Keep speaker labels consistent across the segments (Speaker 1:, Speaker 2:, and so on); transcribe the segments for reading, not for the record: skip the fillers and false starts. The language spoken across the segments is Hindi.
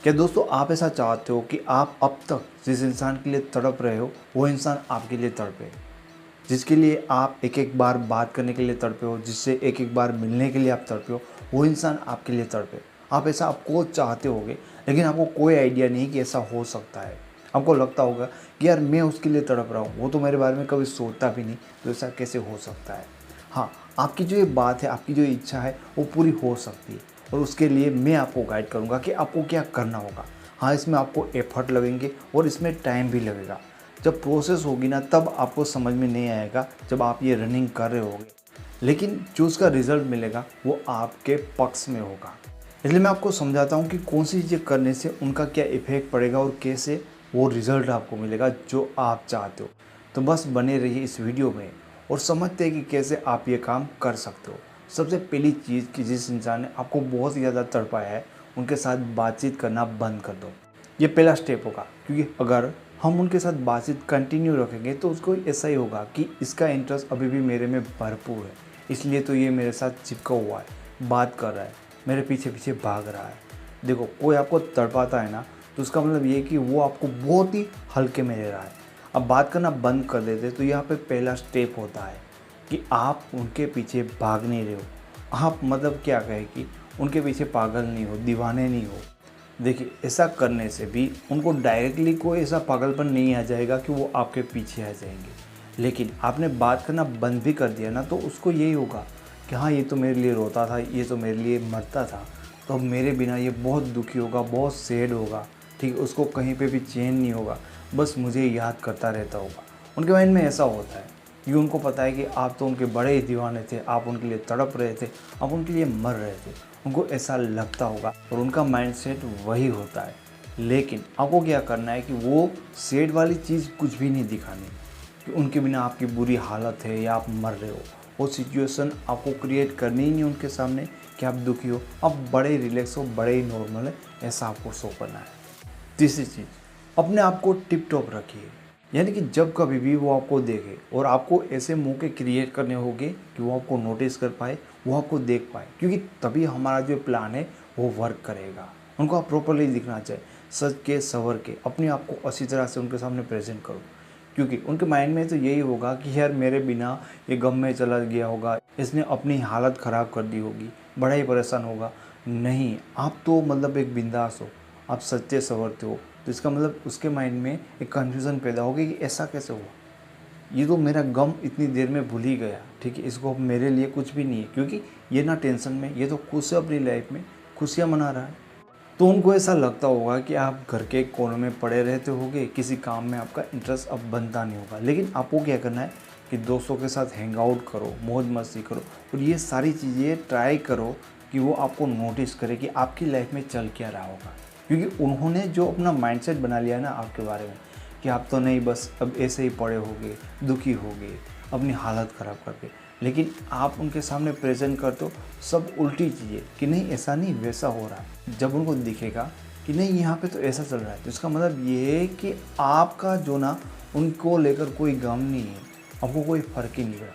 Speaker 1: क्या दोस्तों आप ऐसा चाहते हो कि आप अब तक जिस इंसान के लिए तड़प रहे हो वो इंसान आपके लिए तड़पे, जिसके लिए आप एक एक बार बात करने के लिए तड़पे हो, जिससे एक एक बार मिलने के लिए आप तड़पे हो, वो इंसान आपके लिए तड़पे। आप ऐसा आपको चाहते होगे, लेकिन आपको कोई आइडिया नहीं कि ऐसा हो सकता है। आपको लगता होगा कि यार मैं उसके लिए तड़प रहा हूँ, वो तो मेरे बारे में कभी सोचता भी नहीं, तो ऐसा कैसे हो सकता है। हाँ, आपकी जो ये बात है, आपकी जो इच्छा है वो पूरी हो सकती है, और उसके लिए मैं आपको गाइड करूँगा कि आपको क्या करना होगा। हाँ, इसमें आपको एफर्ट लगेंगे और इसमें टाइम भी लगेगा। जब प्रोसेस होगी ना तब आपको समझ में नहीं आएगा, जब आप ये रनिंग कर रहे होगे, लेकिन जो उसका रिज़ल्ट मिलेगा वो आपके पक्ष में होगा। इसलिए मैं आपको समझाता हूँ कि कौन सी चीज़ें करने से उनका क्या इफ़ेक्ट पड़ेगा और कैसे वो रिज़ल्ट आपको मिलेगा जो आप चाहते हो। तो बस बने रहिए इस वीडियो में और समझते हैं कि कैसे आप ये काम कर सकते हो। सबसे पहली चीज़ कि जिस इंसान ने आपको बहुत ही ज़्यादा तड़पाया है, उनके साथ बातचीत करना बंद कर दो। ये पहला स्टेप होगा, क्योंकि अगर हम उनके साथ बातचीत कंटिन्यू रखेंगे तो उसको ऐसा ही होगा कि इसका इंटरेस्ट अभी भी मेरे में भरपूर है, इसलिए तो ये मेरे साथ चिपका हुआ है, बात कर रहा है, मेरे पीछे पीछे भाग रहा है। देखो, कोई आपको तड़पाता है ना, तो उसका मतलब ये कि वो आपको बहुत ही हल्के में ले रहा है। अब बात करना बंद कर देते तो यहाँ पे पहला स्टेप होता है कि आप उनके पीछे भाग नहीं रहे हो। आप मतलब क्या कहे कि उनके पीछे पागल नहीं हो, दीवाने नहीं हो। देखिए, ऐसा करने से भी उनको डायरेक्टली कोई ऐसा पागलपन नहीं आ जाएगा कि वो आपके पीछे आ जाएंगे। लेकिन आपने बात करना बंद भी कर दिया ना, तो उसको यही होगा कि हाँ, ये तो मेरे लिए रोता था, ये तो मेरे लिए मरता था, तो अब मेरे बिना ये बहुत दुखी होगा, बहुत सैड होगा। ठीक है, उसको कहीं पे भी चैन नहीं होगा, बस मुझे याद करता रहता होगा। उनके माइंड में ऐसा होता है क्योंकि उनको पता है कि आप तो उनके बड़े ही दीवाने थे, आप उनके लिए तड़प रहे थे, आप उनके लिए मर रहे थे। उनको ऐसा लगता होगा और उनका माइंडसेट वही होता है। लेकिन आपको क्या करना है कि वो सैड वाली चीज़ कुछ भी नहीं दिखानी कि उनके बिना आपकी बुरी हालत है या आप मर रहे हो। वो सिचुएशन आपको क्रिएट करनी ही नहीं उनके सामने कि आप दुखी हो। आप बड़े रिलैक्स हो, बड़े ही नॉर्मल है, ऐसा आपको शो करना है। तीसरी चीज़, अपने आप को टिप टॉप रखिए। यानी कि जब कभी भी वो आपको देखे और आपको ऐसे मौके क्रिएट करने होंगे कि वो आपको नोटिस कर पाए, वो आपको देख पाए, क्योंकि तभी हमारा जो प्लान है वो वर्क करेगा। उनको आप प्रॉपरली दिखना चाहिए, सज के संवर के अपने आप को अच्छी तरह से उनके सामने प्रेजेंट करो, क्योंकि उनके माइंड में तो यही होगा कि यार मेरे बिना ये गम में चला गया होगा, इसने अपनी हालत ख़राब कर दी होगी, बड़ा ही परेशान होगा। नहीं, आप तो मतलब एक बिंदास हो, आप सच्चे संवरते हो, तो इसका मतलब उसके माइंड में एक कन्फ्यूज़न पैदा होगी कि ऐसा कैसे हुआ, ये तो मेरा गम इतनी देर में भूल ही गया। ठीक है, इसको अब मेरे लिए कुछ भी नहीं है, क्योंकि ये ना टेंशन में, ये तो खुश है, अपनी लाइफ में खुशियाँ मना रहा है। तो उनको ऐसा लगता होगा कि आप घर के कोने में पड़े रहते होगे, किसी काम में आपका इंटरेस्ट अब बनता नहीं होगा। लेकिन आपको क्या करना है कि दोस्तों के साथ हैंग आउट करो, मौज मस्ती करो, और ये सारी चीज़ें ट्राई करो कि वो आपको नोटिस करे कि आपकी लाइफ में चल क्या रहा होगा। क्योंकि उन्होंने जो अपना माइंडसेट बना लिया ना आपके बारे में कि आप तो नहीं, बस अब ऐसे ही पड़े होगे, दुखी होगे, अपनी हालत ख़राब करके। लेकिन आप उनके सामने प्रेजेंट करते हो सब उल्टी चीज़ें कि नहीं, ऐसा नहीं, वैसा हो रहा है। जब उनको दिखेगा कि नहीं, यहाँ पे तो ऐसा चल रहा है, तो इसका मतलब ये है कि आपका जो ना उनको लेकर कोई गम नहीं है, आपको कोई फ़र्क ही नहीं पड़ा।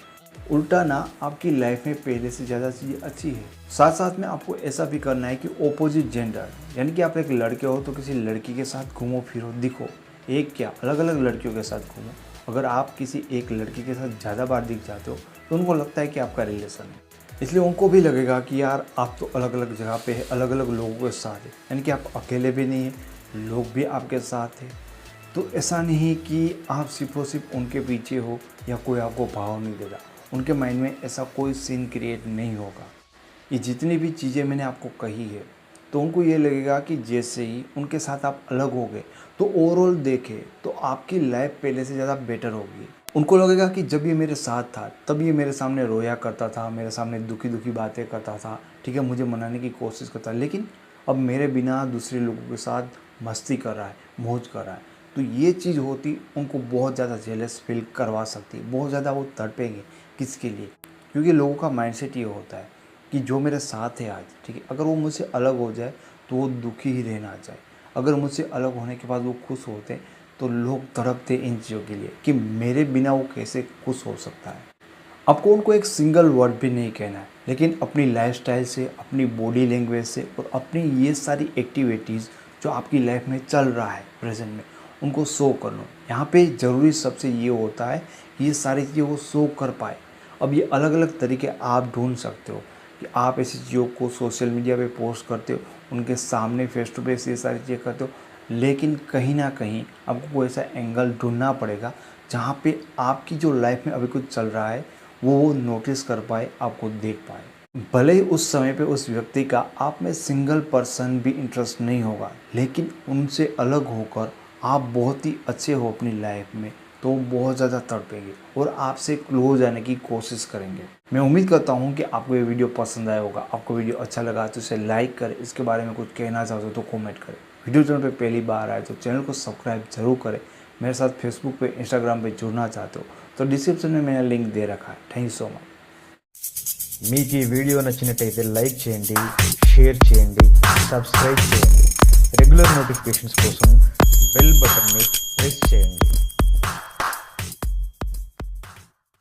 Speaker 1: उल्टा ना, आपकी लाइफ में पहले से ज़्यादा चीज़ें अच्छी है। साथ साथ में आपको ऐसा भी करना है कि ऑपोजिट जेंडर, यानी कि आप एक लड़के हो तो किसी लड़की के साथ घूमो फिरो, दिखो। एक क्या, अलग अलग लड़कियों के साथ घूमो। अगर आप किसी एक लड़की के साथ ज़्यादा बार दिख जाते हो तो उनको लगता है कि आपका रिलेशन है, इसलिए उनको भी लगेगा कि यार आप तो अलग अलग जगह पे है, अलग अलग लोगों के साथ है, यानी कि आप अकेले भी नहीं हैं, लोग भी आपके साथ हैं। तो ऐसा नहीं कि आप सिर्फ सिर्फ उनके पीछे हो या कोई आपको भाव नहीं देगा। उनके माइंड में ऐसा कोई सीन क्रिएट नहीं होगा। ये जितनी भी चीज़ें मैंने आपको कही है, तो उनको ये लगेगा कि जैसे ही उनके साथ आप अलग हो गए तो ओवरऑल देखें तो आपकी लाइफ पहले से ज़्यादा बेटर होगी। उनको लगेगा कि जब ये मेरे साथ था तब ये मेरे सामने रोया करता था, मेरे सामने दुखी दुखी बातें करता था, ठीक है, मुझे मनाने की कोशिश करता, लेकिन अब मेरे बिना दूसरे लोगों के साथ मस्ती कर रहा है, मौज कर रहा है। तो ये चीज़ होती उनको बहुत ज़्यादा जेलस फील करवा सकती है, बहुत ज़्यादा वो तड़पेंगे। किसके लिए? क्योंकि लोगों का माइंडसेट ये होता है कि जो मेरे साथ है आज, ठीक है, अगर वो मुझसे अलग हो जाए तो वो दुखी ही रहना चाहे। अगर मुझसे अलग होने के बाद वो खुश होते तो लोग तड़पते इन चीज़ों के लिए कि मेरे बिना वो कैसे खुश हो सकता है। आपको उनको एक सिंगल वर्ड भी नहीं कहना है, लेकिन अपनी लाइफस्टाइल से, अपनी बॉडी लैंग्वेज से और अपनी ये सारी एक्टिविटीज़ जो आपकी लाइफ में चल रहा है प्रेजेंट में, उनको शो कर लो। यहाँ पे ज़रूरी सबसे ये होता है कि ये सारी चीज़ें वो शो कर पाए। अब ये अलग अलग तरीके आप ढूंढ सकते हो कि आप ऐसी चीज़ों को सोशल मीडिया पे पोस्ट करते हो, उनके सामने फेस टू फेस ये सारी चीज़ें करते हो, लेकिन कहीं ना कहीं आपको कोई ऐसा एंगल ढूंढना पड़ेगा जहाँ पे आपकी जो लाइफ में अभी कुछ चल रहा है वो नोटिस कर पाए, आपको देख पाए। भले ही उस समय पे उस व्यक्ति का आप में सिंगल पर्सन भी इंटरेस्ट नहीं होगा, लेकिन उनसे अलग होकर आप बहुत ही अच्छे हो अपनी लाइफ में, तो बहुत ज़्यादा तड़पेंगे और आपसे क्लोज आने की कोशिश करेंगे। मैं उम्मीद करता हूँ कि आपको ये वीडियो पसंद आया होगा। आपको वीडियो अच्छा लगा तो इसे लाइक करें, इसके बारे में कुछ कहना चाहते हो तो कमेंट करें। वीडियो चैनल पे पहली बार आए तो चैनल को सब्सक्राइब जरूर करें। मेरे साथ फेसबुक पे, इंस्टाग्राम पे जुड़ना चाहते हो तो डिस्क्रिप्शन में मैंने लिंक दे रखा है। Thank you so much.
Speaker 2: మీకు ఈ వీడియో నచ్చినట్టయితే లైక్ చేయండి, షేర్ చేయండి, సబ్స్క్రైబ్ చేయండి. రెగ్యులర్ నోటిఫికేషన్స్ కోసం బెల్ బటన్ని